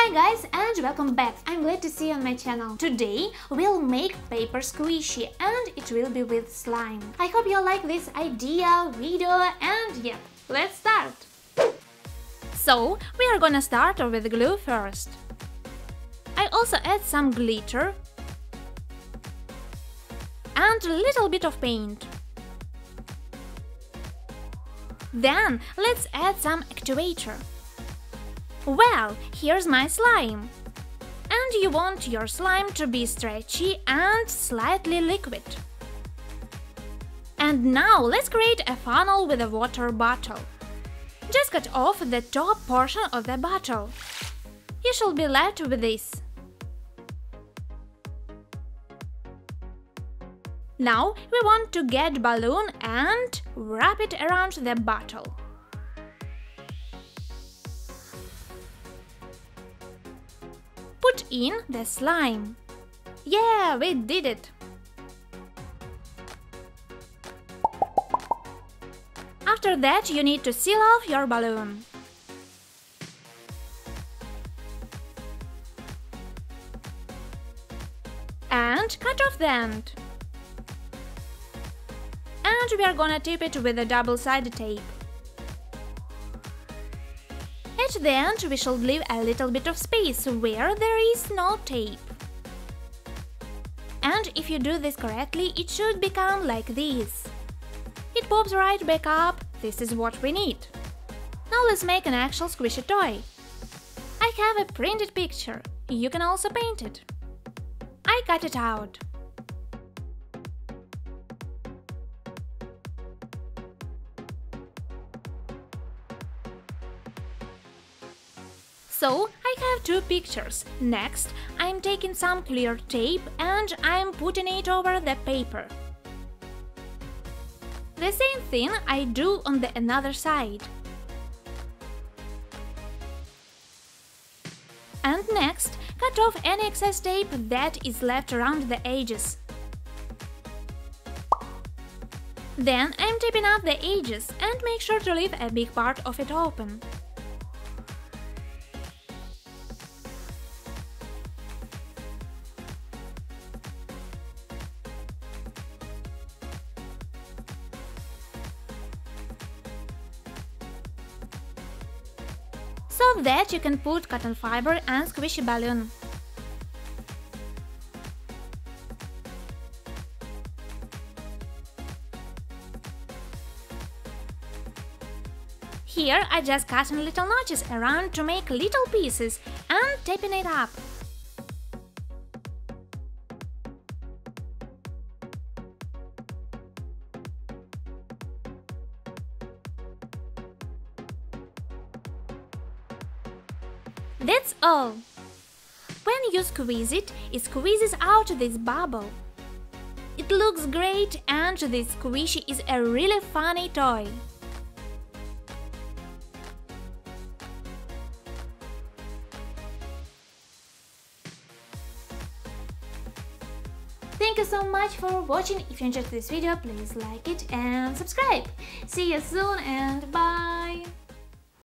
Hi guys and welcome back. I'm glad to see you on my channel. Today we'll make paper squishy and it will be with slime. I hope you like this idea, video, and yeah, let's start. So we are gonna start with glue first. I also add some glitter and a little bit of paint. Then let's add some activator. Well, here's my slime. And you want your slime to be stretchy and slightly liquid. And now let's create a funnel with a water bottle. Just cut off the top portion of the bottle. You should be left with this. Now we want to get balloon and wrap it around the bottle. Put in the slime. Yeah, we did it! After that, you need to seal off your balloon. And cut off the end. And we are gonna tape it with a double-sided tape. At the end, we should leave a little bit of space where there is no tape. And if you do this correctly, it should become like this. It pops right back up. This is what we need. Now let's make an actual squishy toy. I have a printed picture. You can also paint it. I cut it out. So, I have two pictures. Next, I'm taking some clear tape and I'm putting it over the paper. The same thing I do on the another side. And next, cut off any excess tape that is left around the edges. Then I'm taping up the edges and make sure to leave a big part of it open. So that you can put cotton fiber and squishy balloon. Here I just cut in little notches around to make little pieces and taping it up. That's all! When you squeeze it, it squeezes out this bubble. It looks great and this squishy is a really funny toy. Thank you so much for watching. If you enjoyed this video, please like it and subscribe. See you soon and bye!